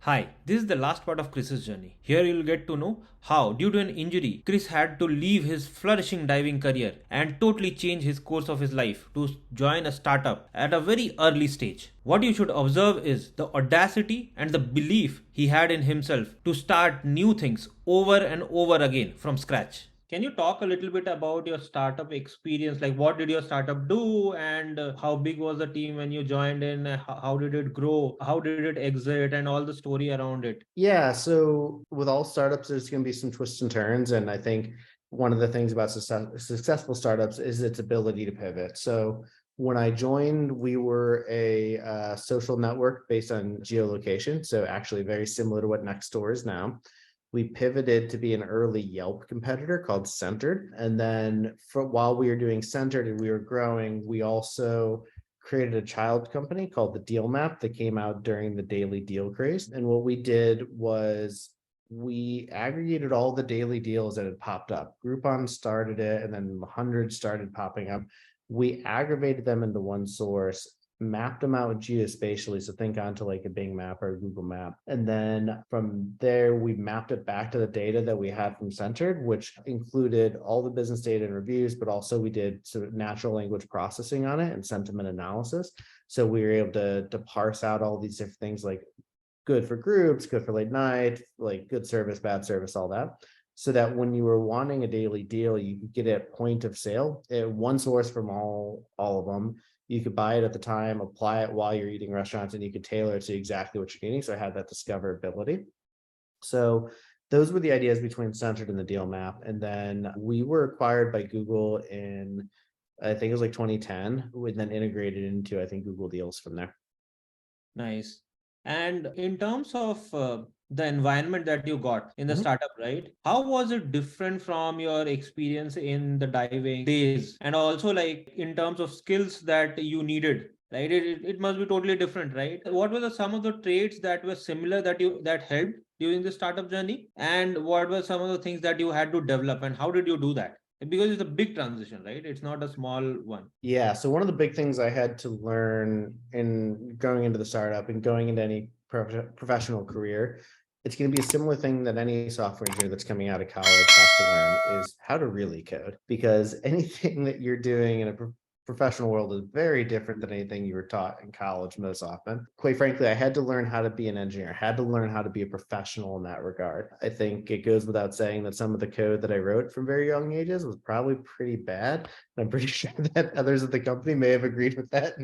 Hi, this is the last part of Chris's journey. Here you'll get to know how, due to an injury, Chris had to leave his flourishing diving career and totally change his course of his life to join a startup at a very early stage. What you should observe is the audacity and the belief he had in himself to start new things over and over again from scratch. Can you talk a little bit about your startup experience? Like, what did your startup do, and how big was the team when you joined in? How did it grow? How did it exit, and all the story around it? Yeah, so with all startups, there's going to be some twists and turns. And I think one of the things about successful startups is its ability to pivot. So when I joined, we were a social network based on geolocation. So actually very similar to what Nextdoor is now. We pivoted to be an early Yelp competitor called Centered. And then while we were doing Centered and we were growing, we also created a child company called the Deal Map that came out during the daily deal craze. And what we did was we aggregated all the daily deals that had popped up. Groupon started it, and then hundreds started popping up. We aggregated them into one source, mapped them out geospatially. So think onto like a Bing map or a Google map. And then from there, we mapped it back to the data that we had from Centered, which included all the business data and reviews, but also we did sort of natural language processing on it and sentiment analysis. So we were able to parse out all these different things like good for groups, good for late night, like good service, bad service, all that. So that when you were wanting a daily deal, you could get it at point of sale at one source from all of them. You could buy it at the time, apply it while you're eating restaurants, and you could tailor it to exactly what you're eating. So I had that discoverability. So those were the ideas between Centered and the Deal Map. And then we were acquired by Google in, I think it was like 2010, and then integrated into, I think, Google Deals from there. Nice. And in terms of the environment that you got in the Mhm. startup, right? How was it different from your experience in the diving days? And also, like, in terms of skills that you needed, right? It must be totally different, right? What were some of the traits that were similar that helped during the startup journey? And what were some of the things that you had to develop, and how did you do that? Because it's a big transition, right? It's not a small one. Yeah. So one of the big things I had to learn in going into the startup and going into any professional career, it's going to be a similar thing that any software engineer that's coming out of college has to learn is how to really code. Because anything that you're doing in a professional world is very different than anything you were taught in college most often. Quite frankly, I had to learn how to be an engineer, I had to learn how to be a professional in that regard. I think it goes without saying that some of the code that I wrote from very young ages was probably pretty bad. I'm pretty sure that others at the company may have agreed with that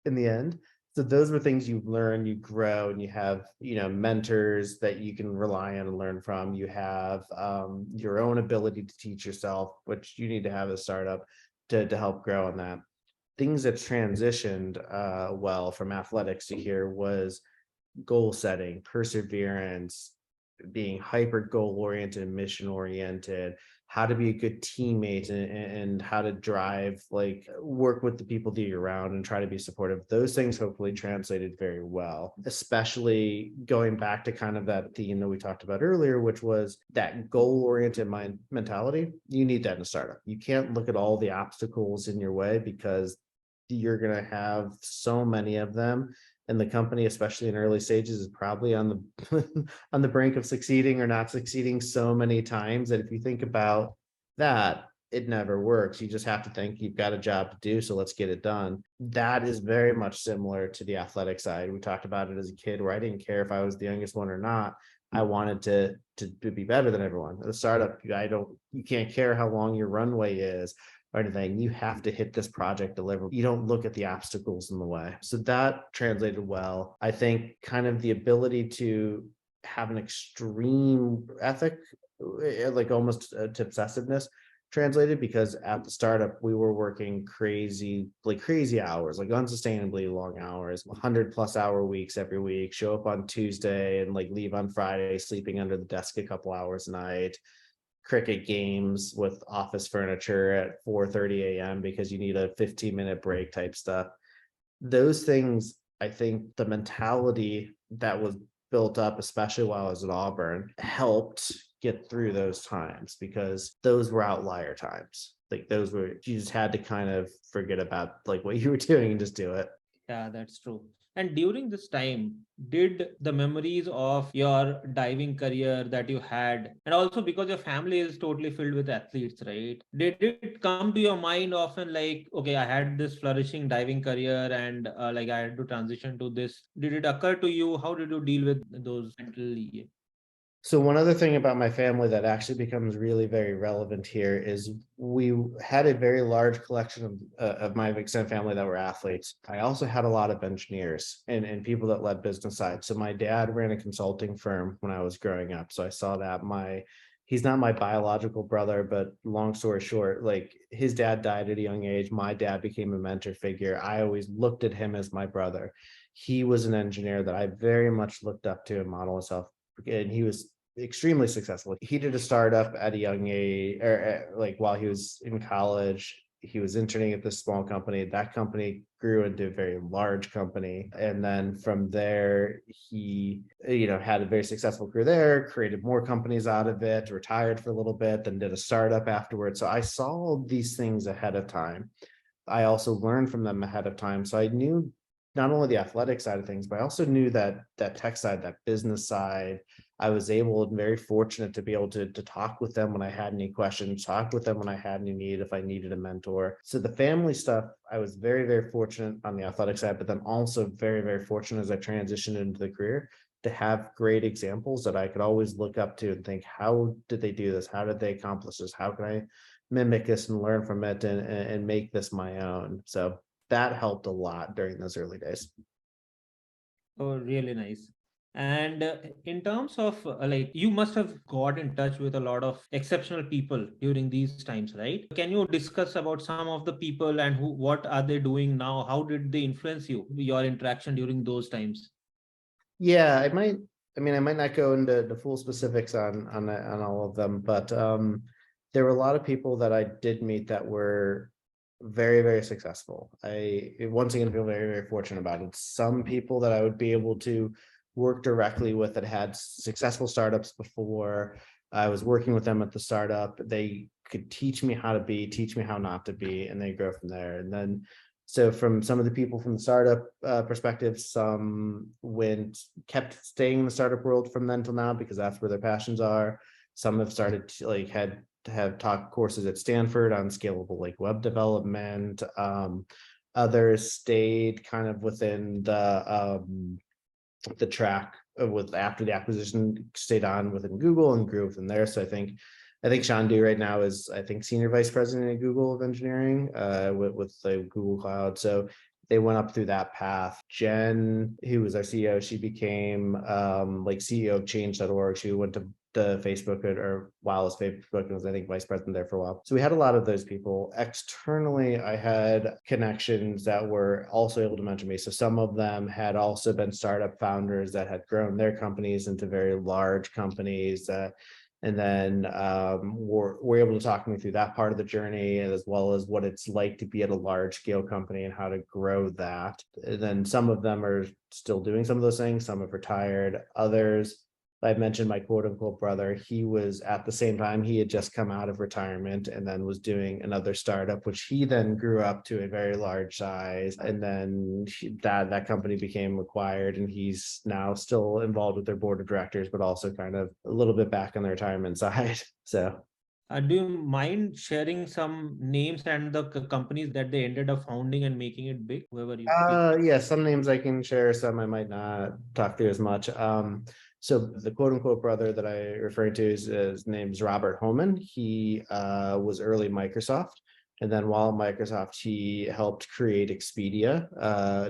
in the end. So those were things you learn, you grow, and you have, mentors that you can rely on and learn from. You have your own ability to teach yourself, which you need to have as a startup to help grow on that. Things that transitioned well from athletics to here was goal setting, perseverance, being hyper goal oriented and mission oriented, how to be a good teammate, and how to drive, like work with the people that you're around and try to be supportive. Those things hopefully translated very well, especially going back to kind of that theme that we talked about earlier, which was that goal oriented mind mentality. You need that in a startup. You can't look at all the obstacles in your way because you're going to have so many of them, and the company, especially in early stages, is probably on the on the brink of succeeding or not succeeding so many times that if you think about that, it never works. You just have to think you've got a job to do, so let's get it done. That is very much similar to the athletic side. We talked about it as a kid where I didn't care if I was the youngest one or not. I wanted to be better than everyone. At a startup, you can't care how long your runway is or anything. You have to hit this project deliver. You don't look at the obstacles in the way. So that translated well. I think kind of the ability to have an extreme ethic, like almost to obsessiveness, translated, because at the startup we were working crazy hours, like unsustainably long hours, 100+ hour weeks every week, show up on Tuesday and like leave on Friday, sleeping under the desk a couple hours a night, cricket games with office furniture at 4:30 a.m. because you need a 15-minute break type stuff. Those things, I think the mentality that was built up, especially while I was at Auburn, helped get through those times because those were outlier times. Like those were, you just had to kind of forget about like what you were doing and just do it. Yeah, that's true. And during this time, did the memories of your diving career that you had, and also because your family is totally filled with athletes, right? Did it come to your mind often like, okay, I had this flourishing diving career and like I had to transition to this? Did it occur to you? How did you deal with those mentally? So one other thing about my family that actually becomes really very relevant here is we had a very large collection of my extended family that were athletes. I also had a lot of engineers and people that led business side. So my dad ran a consulting firm when I was growing up. So I saw that he's not my biological brother, but long story short, like his dad died at a young age. My dad became a mentor figure. I always looked at him as my brother. He was an engineer that I very much looked up to and modeled myself, and he was extremely successful. He did a startup at a young age, or like while he was in college. He was interning at this small company. That company grew into a very large company. And then from there, he, had a very successful career there, created more companies out of it, retired for a little bit, then did a startup afterwards. So I saw all these things ahead of time. I also learned from them ahead of time. So I knew not only the athletic side of things, but I also knew that tech side, that business side. I was able and very fortunate to be able to talk with them when I had any questions, talk with them when I had any need, if I needed a mentor. So the family stuff, I was very, very fortunate on the athletic side, but then also very, very fortunate as I transitioned into the career to have great examples that I could always look up to and think, how did they do this? How did they accomplish this? How can I mimic this and learn from it and make this my own? So that helped a lot during those early days. Oh, really nice. And in terms of like, you must have got in touch with a lot of exceptional people during these times, right? Can you discuss about some of the people and what are they doing now? How did they influence you, your interaction during those times? Yeah, I might not go into the full specifics on all of them, but there were a lot of people that I did meet that were very, very successful. I once again feel very, very fortunate about it. Some people that I would be able to work directly with that had successful startups before. I was working with them at the startup. They could teach me how to be, teach me how not to be, and they grow from there. And then so from some of the people from the startup perspective, some kept staying in the startup world from then till now because that's where their passions are. Some have started to had to have taught courses at Stanford on scalable like web development. Others stayed kind of within the track with after the acquisition, stayed on within Google and grew from there. So I think Shandu right now is, I think, senior vice president at Google of engineering with the Google Cloud. So they went up through that path. Jen, who was our CEO, she became like CEO of change.org. She went to Facebook or while it was Facebook and was, I think, vice president there for a while. So we had a lot of those people. Externally, I had connections that were also able to mentor me. So some of them had also been startup founders that had grown their companies into very large companies and then we're able to talk me through that part of the journey, as well as what it's like to be at a large scale company and how to grow that. And then some of them are still doing some of those things. Some have retired. Others, I mentioned my quote unquote brother. He was at the same time, he had just come out of retirement and then was doing another startup, which he then grew up to a very large size. And then that company became acquired, and he's now still involved with their board of directors, but also kind of a little bit back on the retirement side. So Do you mind sharing some names and the companies that they ended up founding and making it big, whoever you feel? yeah, some names I can share, some I might not talk through as much. So the quote unquote brother that I referred to is his name's Robert Homan. He was early Microsoft. And then while at Microsoft, he helped create Expedia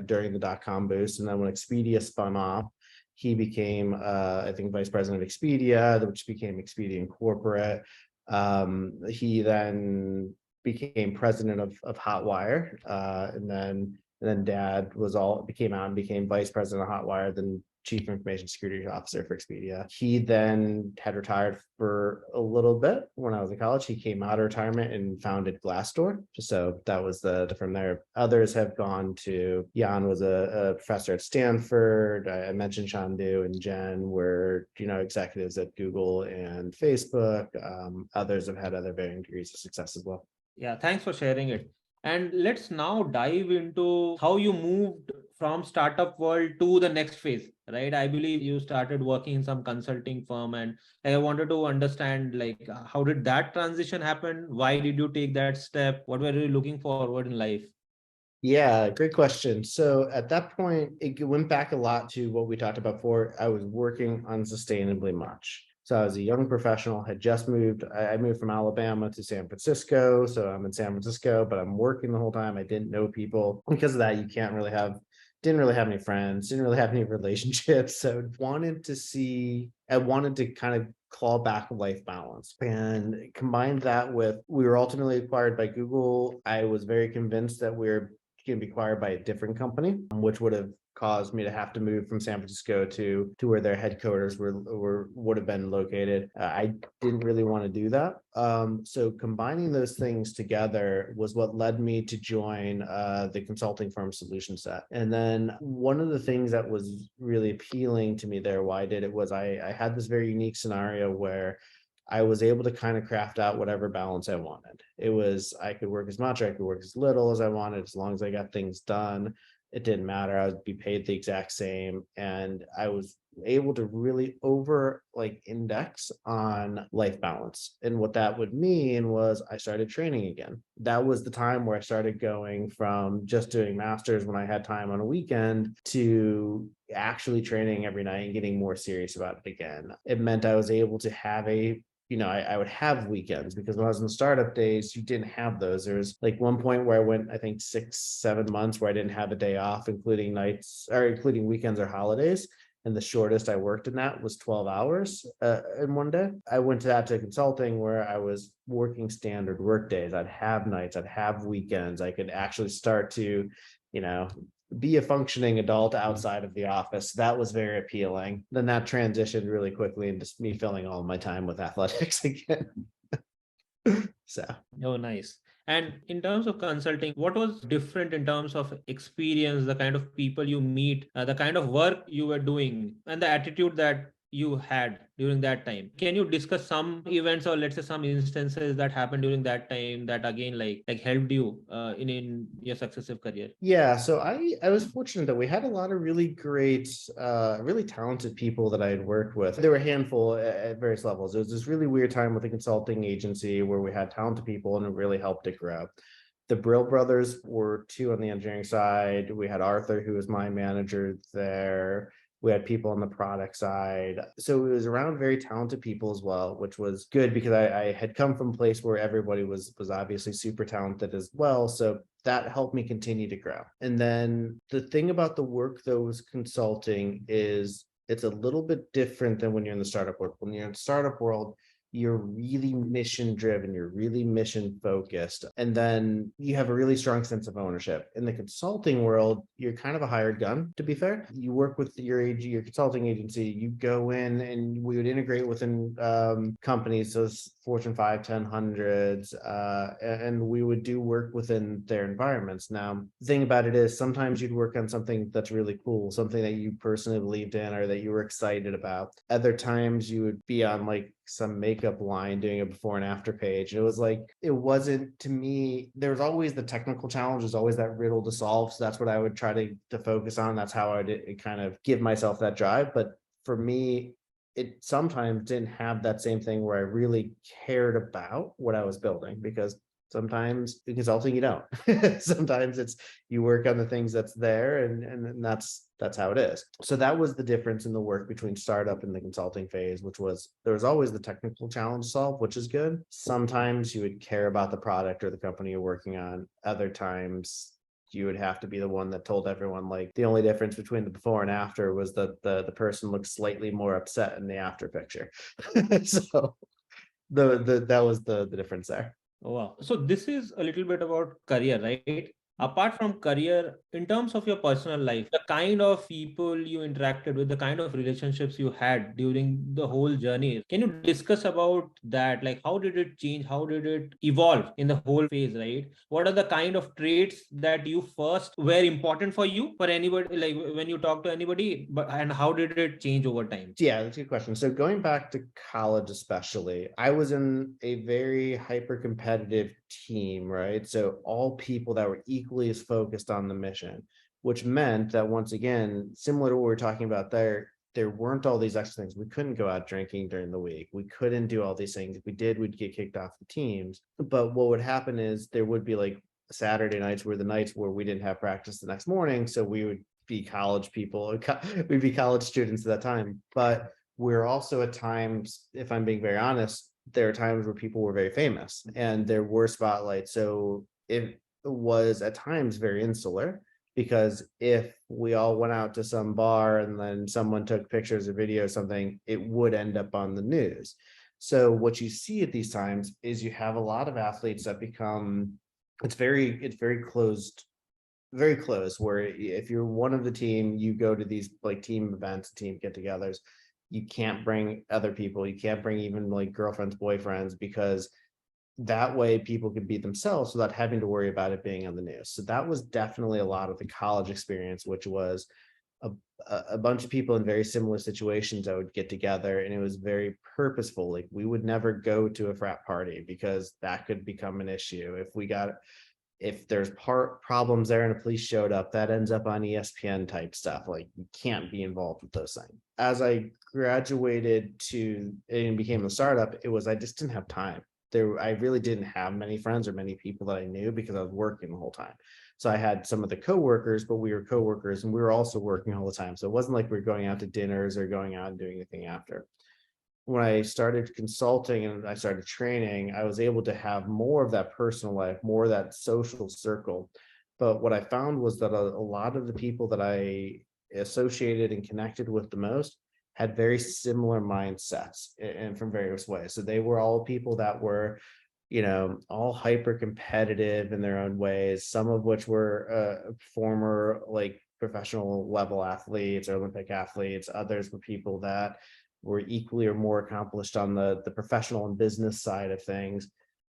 during the dot-com boost. And then when Expedia spun off, he became, I think, vice president of Expedia, which became Expedia Incorporate. He then became president of Hotwire, and then dad became out and became vice president of Hotwire, then chief information security officer for Expedia. He then had retired for a little bit when I was in college. He came out of retirement and founded Glassdoor. So that was from there. Others have gone to, Jan was a professor at Stanford. I mentioned Shandu and Jen were, executives at Google and Facebook. Others have had other varying degrees of success as well. Yeah, thanks for sharing it. And let's now dive into how you moved from startup world to the next phase, right? I believe you started working in some consulting firm, and I wanted to understand, like, how did that transition happen? Why did you take that step? What were you looking forward in life? Yeah, great question. So at that point, it went back a lot to what we talked about before. I was working unsustainably much. So I was a young professional, had just moved. I moved from Alabama to San Francisco. So I'm in San Francisco, but I'm working the whole time. I didn't know people. Because of that, you can't really have, didn't really have any friends, didn't really have any relationships. So I wanted to kind of claw back life balance and combine that with, we were ultimately acquired by Google. I was very convinced that we're going to be acquired by a different company, which would have caused me to have to move from San Francisco to where their headquarters would have been located. I didn't really want to do that. So combining those things together was what led me to join the consulting firm Solution Set. And then one of the things that was really appealing to me there, why I did it, was I had this very unique scenario where I was able to kind of craft out whatever balance I wanted. It was, I could work as much, I could work as little as I wanted, as long as I got things done. It didn't matter. I would be paid the exact same. And I was able to really over index on life balance. And what that would mean was I started training again. That was the time where I started going from just doing masters when I had time on a weekend to actually training every night and getting more serious about it again. It meant I was able to have I would have weekends, because when I was in the startup days, you didn't have those. There was like one point where I went, I think 6-7 months where I didn't have a day off, including nights or including weekends or holidays. And the shortest I worked in that was 12 hours in one day. I went to that to consulting where I was working standard work days. I'd have nights, I'd have weekends. I could actually start to, you know, be a functioning adult outside of the office. That was very appealing. Then that transitioned really quickly into me filling all my time with athletics again. So Oh, nice. And in terms of consulting, what was different in terms of experience, the kind of people you meet, the kind of work you were doing, and the attitude that you had during that time? Can you discuss some events, or let's say some instances that happened during that time that again like helped you in your successive career? yeah, so I was fortunate that we had a lot of really great, really talented people that I had worked with. There were a handful at various levels. It was this really weird time with a consulting agency where we had talented people, and it really helped it grow. The Brill brothers were two on the engineering side. We had Arthur, who was my manager there. We had people on the product side. So it was around very talented people as well, which was good because I had come from a place where everybody was obviously super talented as well. So that helped me continue to grow. And then the thing about the work that was consulting is it's a little bit different than when you're in the startup world. When you're in the startup world, you're really mission driven, you're really mission focused, and then you have a really strong sense of ownership. In the consulting world, you're kind of a hired gun, to be fair. You work with your consulting agency, you go in and we would integrate within companies, those Fortune 5, 10, hundreds, and we would do work within their environments. Now, the thing about it is sometimes you'd work on something that's really cool, something that you personally believed in or that you were excited about. Other times you would be on some makeup line doing a before and after page. It was it wasn't, to me, there was always the technical challenge, there's always that riddle to solve. So that's what I would try to focus on. That's how I would kind of give myself that drive. But for me, it sometimes didn't have that same thing where I really cared about what I was building, because sometimes in consulting you don't. Sometimes it's you work on the things that's there, and that's how it is. So that was the difference in the work between startup and the consulting phase, which was there was always the technical challenge to solve, which is good. Sometimes you would care about the product or the company you're working on. Other times you would have to be the one that told everyone the only difference between the before and after was that the person looked slightly more upset in the after picture. So that was the difference there. Oh, wow. So this is a little bit about career, right? Apart from career, in terms of your personal life, the kind of people you interacted with, the kind of relationships you had during the whole journey, can you discuss about that? Like, how did it change? How did it evolve in the whole phase, right? What are the kind of traits that you first were important for you, for anybody, like when you talk to anybody, and how did it change over time? Yeah, that's a good question. So going back to college, especially, I was in a very hyper competitive team, right? So all people that were equally as focused on the mission. which meant that once again, similar to what we were talking about there weren't all these extra things. We couldn't go out drinking during the week. We couldn't do all these things. If we did, we'd get kicked off the teams. But what would happen is there would be like Saturday nights were the nights where we didn't have practice the next morning. So we would be college people, we'd be college students at that time. But we're also at times, if I'm being very honest, there are times where people were very famous and there were spotlights. So it was at times very insular, because if we all went out to some bar and then someone took pictures or video or something, it would end up on the news. So what you see at these times is you have a lot of athletes that become, it's very closed, very close, where if you're one of the team, you go to these like team events, team get-togethers, you can't bring other people, you can't bring even like girlfriends, boyfriends, because that way people could be themselves without having to worry about it being on the news. So that was definitely a lot of the college experience, which was a, a bunch of people in very similar situations that would get together, and it was very purposeful. Like we would never go to a frat party because that could become an issue. If there's problems there and a police showed up, that ends up on ESPN type stuff. Like you can't be involved with those things. As I graduated to and became a startup, I just didn't have time. I really didn't have many friends or many people that I knew because I was working the whole time. So I had some of the coworkers, but we were coworkers and we were also working all the time. So it wasn't like we were going out to dinners or going out and doing anything after. When I started consulting and I started training, I was able to have more of that personal life, more of that social circle. But what I found was that a lot of the people that I associated and connected with the most had very similar mindsets and from various ways. So they were all people that were, all hyper competitive in their own ways, some of which were former like professional level athletes or Olympic athletes. Others were people that were equally or more accomplished on the professional and business side of things.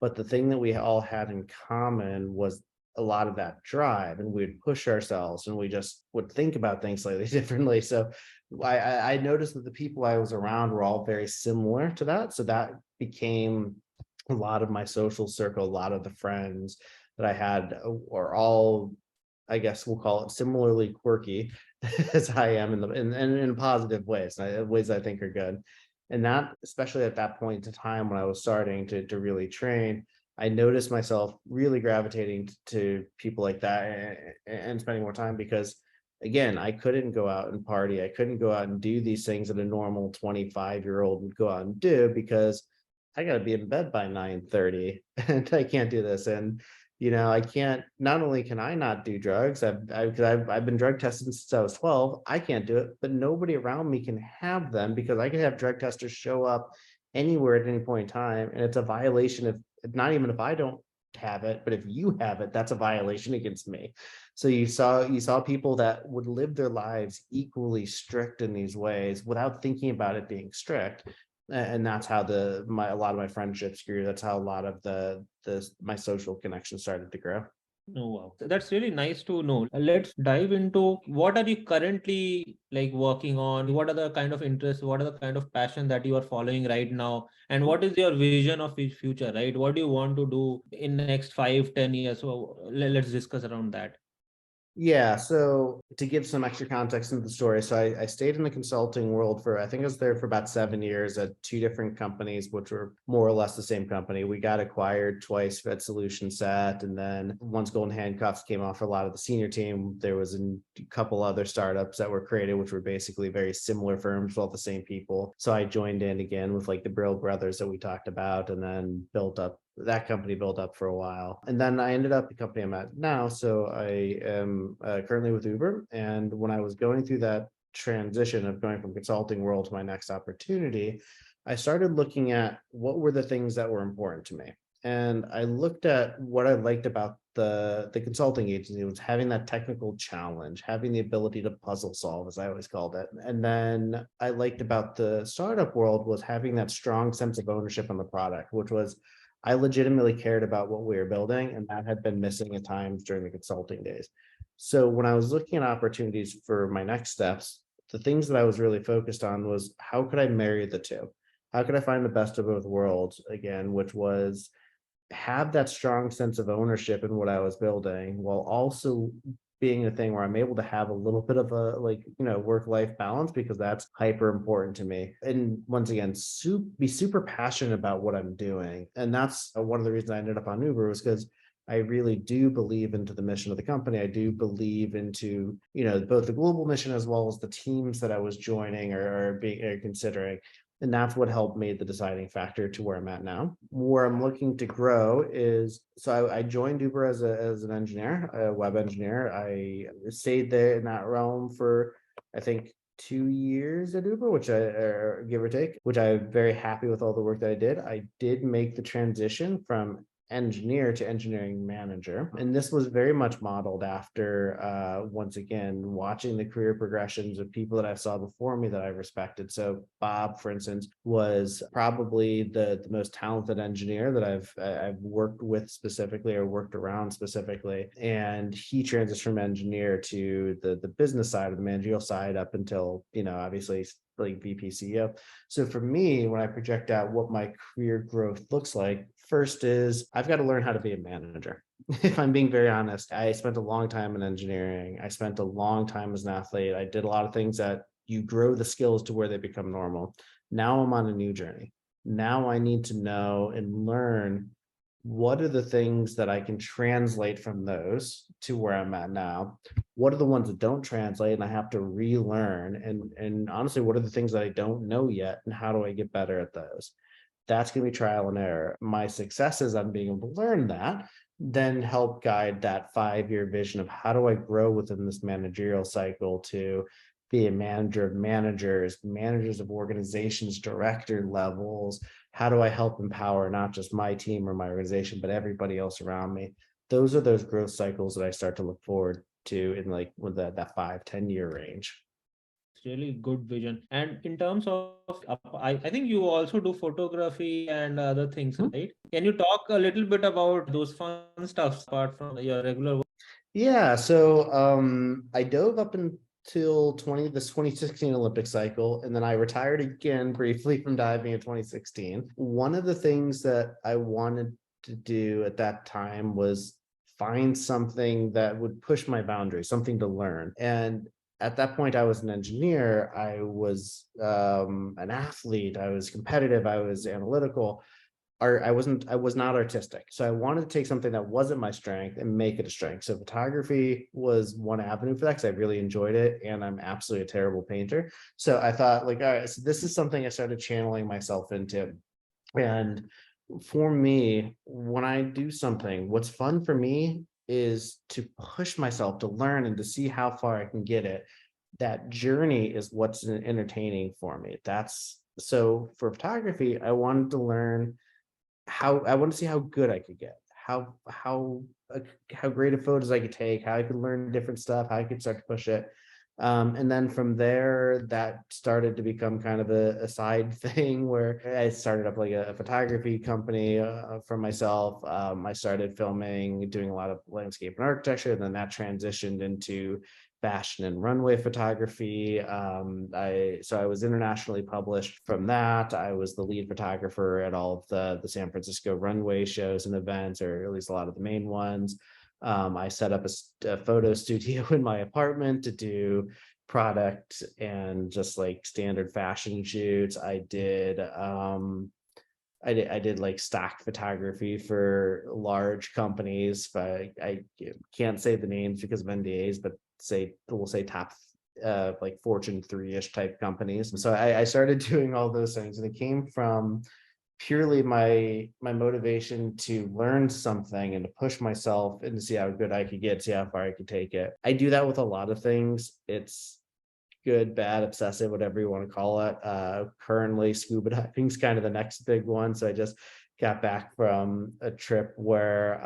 But the thing that we all had in common was a lot of that drive, and we'd push ourselves and we just would think about things slightly differently. So I noticed that the people I was around were all very similar to that. So that became a lot of my social circle. A lot of the friends that I had were all, I guess we'll call it, similarly quirky as I am in positive ways, ways I think are good. And that, especially at that point in time when I was starting to really train, I noticed myself really gravitating to people like that and spending more time, because again, I couldn't go out and party. I couldn't go out and do these things that a normal 25-year-old would go out and do, because I got to be in bed by 9:30 and I can't do this. And I can't, not only can I not do drugs, I've been drug tested since I was 12. I can't do it, but nobody around me can have them, because I can have drug testers show up anywhere at any point in time. And it's a violation of, not even if I don't have it, but if you have it, that's a violation against me. So you saw people that would live their lives equally strict in these ways without thinking about it being strict. And that's how a lot of my friendships grew. That's how a lot of my social connections started to grow. Oh, wow. That's really nice to know. Let's dive into what are you currently like working on? What are the kind of interests? What are the kind of passion that you are following right now? And what is your vision of the future, right? What do you want to do in the next 5, 10 years? So let's discuss around that. Yeah, so to give some extra context into the story, so I stayed in the consulting world I think I was there for about 7 years at two different companies, which were more or less the same company. We got acquired twice at Solution Set, and then once Golden Handcuffs came off for a lot of the senior team, there was a couple other startups that were created, which were basically very similar firms, all the same people. So I joined in again with like the Brill brothers that we talked about, and then that company built up for a while. And then I ended up the company I'm at now. So I am currently with Uber. And when I was going through that transition of going from consulting world to my next opportunity, I started looking at what were the things that were important to me. And I looked at what I liked about the consulting agency was having that technical challenge, having the ability to puzzle solve, as I always called it. And then I liked about the startup world was having that strong sense of ownership on the product, which was I legitimately cared about what we were building, and that had been missing at times during the consulting days. So when I was looking at opportunities for my next steps, the things that I was really focused on was how could I marry the two? How could I find the best of both worlds again, which was have that strong sense of ownership in what I was building while also being a thing where I'm able to have a little bit of a work-life balance, because that's hyper important to me. And once again, be super passionate about what I'm doing. And that's one of the reasons I ended up on Uber, was because I really do believe into the mission of the company. I do believe into, both the global mission as well as the teams that I was joining or being or considering. And that's what helped made the deciding factor to where I'm at now. Where I'm looking to grow is, so I joined Uber as an engineer, a web engineer. I stayed there in that realm for, I think, 2 years at Uber, which give or take, which I'm very happy with all the work that I did. I did make the transition from engineer to engineering manager. And this was very much modeled after, once again, watching the career progressions of people that I saw before me that I respected. So Bob, for instance, was probably the most talented engineer that I've worked with specifically, or worked around specifically. And he transitioned from engineer to the business side, of the managerial side, up until, obviously, like VP CEO. So for me, when I project out what my career growth looks like, first is I've got to learn how to be a manager. If I'm being very honest, I spent a long time in engineering. I spent a long time as an athlete. I did a lot of things that you grow the skills to where they become normal. Now I'm on a new journey. Now I need to know and learn what are the things that I can translate from those to where I'm at now. What are the ones that don't translate and I have to relearn? And honestly, what are the things that I don't know yet, and how do I get better at those? That's going to be trial and error. My successes on being able to learn that then help guide that 5-year vision of how do I grow within this managerial cycle to be a manager of managers, managers of organizations, director levels. How do I help empower not just my team or my organization, but everybody else around me? Those are those growth cycles that I start to look forward to in, like, with that 5-10 year range. Really good vision. And in terms of, I think you also do photography and other things, Mhm. right? Can you talk a little bit about those fun stuff apart from your regular work? Yeah, so I dove up until 2016 Olympic cycle, and then I retired again briefly from diving in 2016. One of the things that I wanted to do at that time was find something that would push my boundaries, something to learn. And at that point, I was an engineer, I was an athlete, I was competitive, I was analytical. I was not artistic. So I wanted to take something that wasn't my strength and make it a strength. So photography was one avenue for that, because I really enjoyed it. And I'm absolutely a terrible painter. So I thought, like, all right, so this is something I started channeling myself into. And for me, when I do something, what's fun for me is to push myself to learn and to see how far I can get it. That journey is what's entertaining for me. That's so for photography, I wanted to learn how, I want to see how good I could get, how great of photos I could take, how I could learn different stuff, how I could start to push it. And then from there, that started to become kind of a side thing where I started up like a photography company for myself. I started filming, doing a lot of landscape and architecture, and then that transitioned into fashion and runway photography. I was internationally published from that. I was the lead photographer at all of the San Francisco runway shows and events, or at least a lot of the main ones. I set up a photo studio in my apartment to do product and just like standard fashion shoots. I did like stock photography for large companies, but I can't say the names because of NDAs, but we'll say top like Fortune 3-ish type companies. So I started doing all those things, and it came from purely my motivation to learn something and to push myself and to see how good I could get, see how far I could take it. I do that with a lot of things. It's good, bad, obsessive, whatever you want to call it. Currently, scuba diving is kind of the next big one. So I just got back from a trip where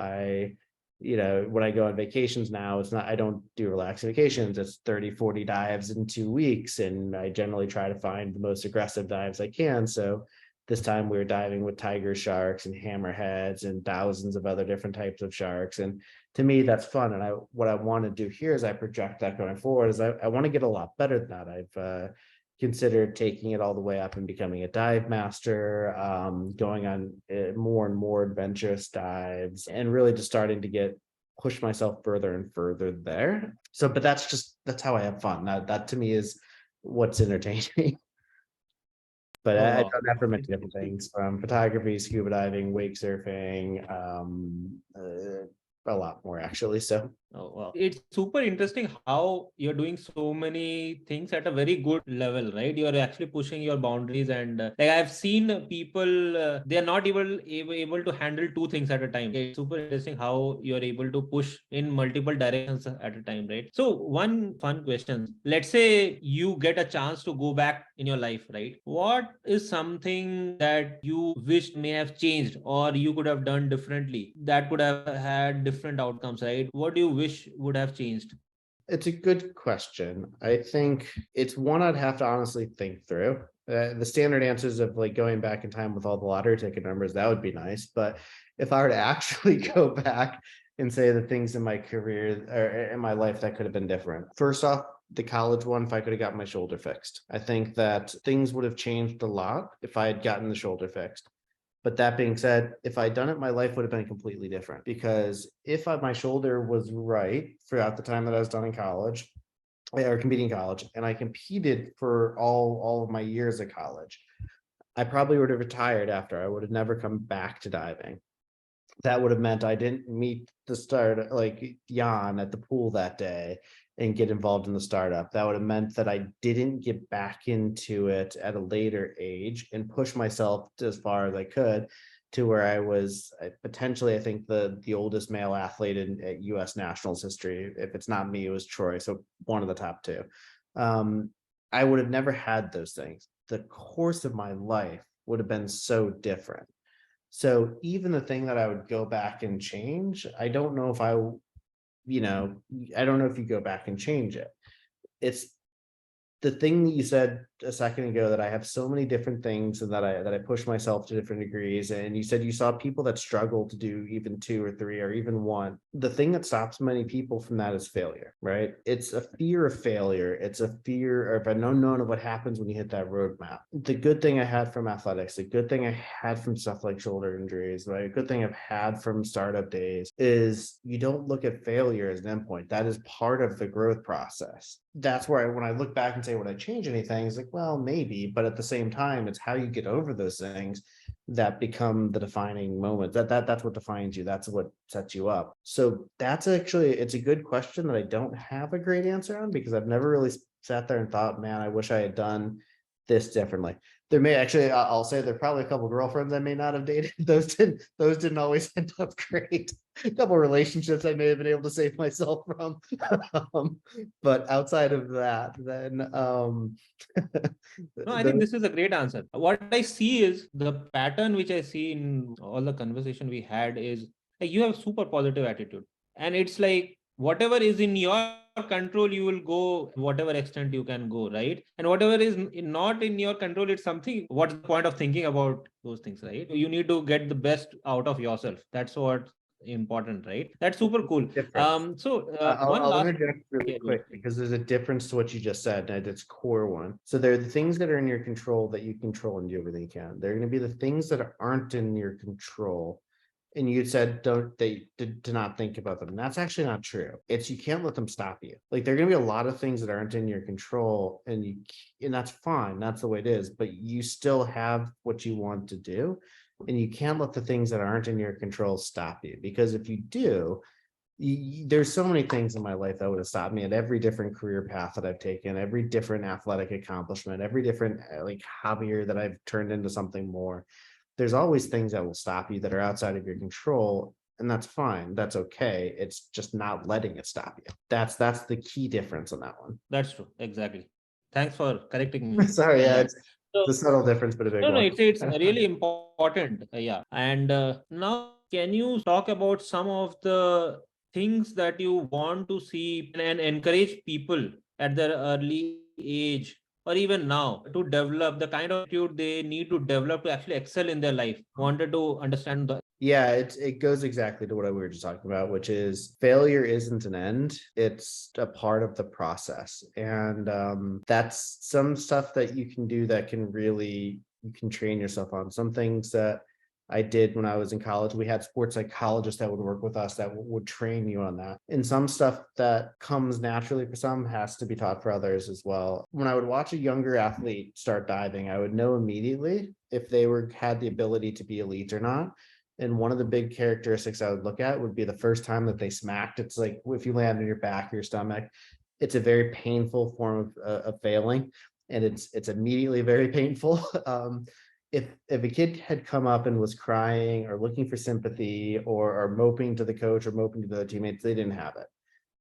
when I go on vacations now, I don't do relaxing vacations. It's 30, 40 dives in 2 weeks. And I generally try to find the most aggressive dives I can. So this time we were diving with tiger sharks and hammerheads and thousands of other different types of sharks. And to me, that's fun. And what I want to do here as I project that going forward is I want to get a lot better than that. I've considered taking it all the way up and becoming a dive master, going on more and more adventurous dives, and really just starting to get push myself further and further there. So, but that's how I have fun. That to me is what's entertaining. But Oh I've wow. done that for many different things, from photography, scuba diving, wake surfing, a lot more actually. So Oh, wow. It's super interesting how you're doing so many things at a very good level, right? You're actually pushing your boundaries, and like I've seen people, they are not able to handle two things at a time. It's super interesting how you're able to push in multiple directions at a time, right? So one fun question. Let's say you get a chance to go back in your life, right? What is something that you wish may have changed or you could have done differently that could have had different outcomes, right? What do you wish would have changed? it's a good question. I think it's one I'd have to honestly think through. The standard answers of like going back in time with all the lottery ticket numbers, that would be nice. But if I were to actually go back and say the things in my career or in my life that could have been different. First off, the college one, if I could have gotten my shoulder fixed, I think that things would have changed a lot if I had gotten the shoulder fixed. But that being said, if I'd done it, my life would have been completely different, because if my shoulder was right throughout the time that I was done in college or competing in college, and I competed for all of my years of college, I probably would have retired after. I would have never come back to diving. That would have meant I didn't meet the start like Jan at the pool that day and get involved in the startup. That would have meant that I didn't get back into it at a later age and push myself as far as I could to where I was potentially, I think, the oldest male athlete in at US nationals history. If it's not me, it was Troy. So one of the top two. Um, I would have never had those things. The course of my life would have been so different. So even the thing that I would go back and change, I don't know if you know, I don't know if you go back and change it. It's the thing that you said a second ago, that I have so many different things and that I push myself to different degrees. And you said you saw people that struggle to do even two or three or even one. The thing that stops many people from that is failure, right? It's a fear of failure. It's a fear of an unknown of what happens when you hit that roadmap. The good thing I had from athletics, the good thing I had from stuff like shoulder injuries, right? A good thing I've had from startup days is you don't look at failure as an endpoint. That is part of the growth process. That's where when I look back and say, would I change anything? It's like, well, maybe, but at the same time, it's how you get over those things that become the defining moment. That's what defines you. That's what sets you up. So that's actually, it's a good question that I don't have a great answer on, because I've never really sat there and thought, man, I wish I had done this differently. There may actually, I'll say there are probably a couple girlfriends I may not have dated. Those didn't always end up great. A couple relationships I may have been able to save myself from. um, but outside of that, then No, I think the this is a great answer. What I see is the pattern which I see in all the conversation we had is like you have super positive attitude. And it's like whatever is in your control, you will go whatever extent you can go, right? And whatever is not in your control, it's something. What's the point of thinking about those things, right? You need to get the best out of yourself. That's what important, right? That's super cool. difference. So one I'll last. interject really Yeah, quick, because there's a difference to what you just said, and its core one. So there are the things that are in your control that you control and do everything you can. There are going to be the things that aren't in your control. And you said don't they to not think about them. And that's actually not true. It's you can't let them stop you. Like there are gonna be a lot of things that aren't in your control, and that's fine. That's the way it is. But you still have what you want to do. And you can't let the things that aren't in your control stop you. Because if you do, there's so many things in my life that would have stopped me at every different career path that I've taken, every different athletic accomplishment, every different like hobby that I've turned into something more. There's always things that will stop you that are outside of your control, and that's fine. That's okay. It's just not letting it stop you. That's the key difference on that one. That's true. Exactly. Thanks for correcting me Sorry, on yeah, that. it's So, a subtle difference, but a big no, no, one. it's really important. Yeah. And now, can you talk about some of the things that you want to see and encourage people at their early age or even now to develop the kind of attitude they need to develop to actually excel in their life? Wanted to understand the. Yeah, it goes exactly to what we were just talking about, which is failure isn't an end. It's a part of the process. And that's some stuff that you can do that can really, you can train yourself on. Some things that I did when I was in college. We had sports psychologists that would work with us that would train you on that. And some stuff that comes naturally for some has to be taught for others as well. When I would watch a younger athlete start diving, I would know immediately if they had the ability to be elite or not. And one of the big characteristics I would look at would be the first time that they smacked. It's like if you land on your back or your stomach, it's a very painful form of failing, and it's immediately very painful. If a kid had come up and was crying or looking for sympathy or moping to the coach or moping to the other teammates, they didn't have it.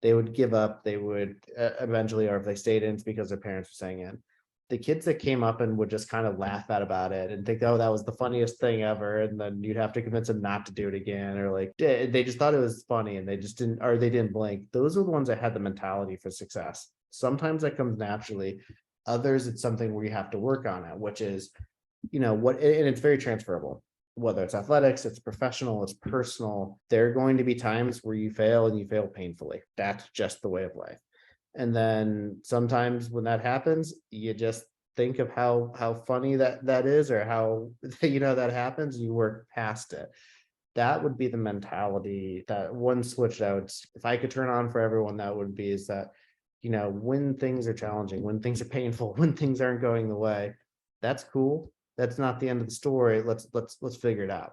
They would give up. They would eventually, or if they stayed in, it's because their parents were saying in. The kids that came up and would just kind of laugh about it and think, oh, that was the funniest thing ever. And then you'd have to convince them not to do it again. Or like, they just thought it was funny and they just didn't, or they didn't blink. Those are the ones that had the mentality for success. Sometimes that comes naturally. Others, it's something where you have to work on it, which is, what, and it's very transferable, whether it's athletics, it's professional, it's personal. There are going to be times where you fail and you fail painfully. That's just the way of life. And then sometimes when that happens, you just think of how funny that is, or how that happens, you work past it. That would be the mentality. That one switch out, if I could turn on for everyone, that would be, is that when things are challenging, when things are painful, when things aren't going the way, that's cool. That's not the end of the story. Let's figure it out.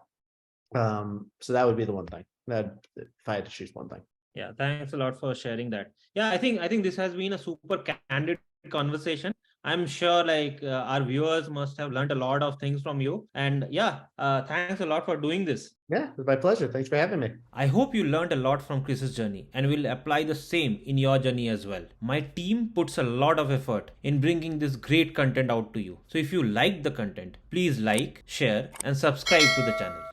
So that would be the one thing that, if I had to choose one thing. Yeah, thanks a lot for sharing that. Yeah, I think this has been a super candid conversation. I'm sure our viewers must have learned a lot of things from you. And yeah, thanks a lot for doing this. Yeah, it was my pleasure. Thanks for having me. I hope you learned a lot from Chris's journey and will apply the same in your journey as well. My team puts a lot of effort in bringing this great content out to you. So if you like the content, please like, share, and subscribe to the channel.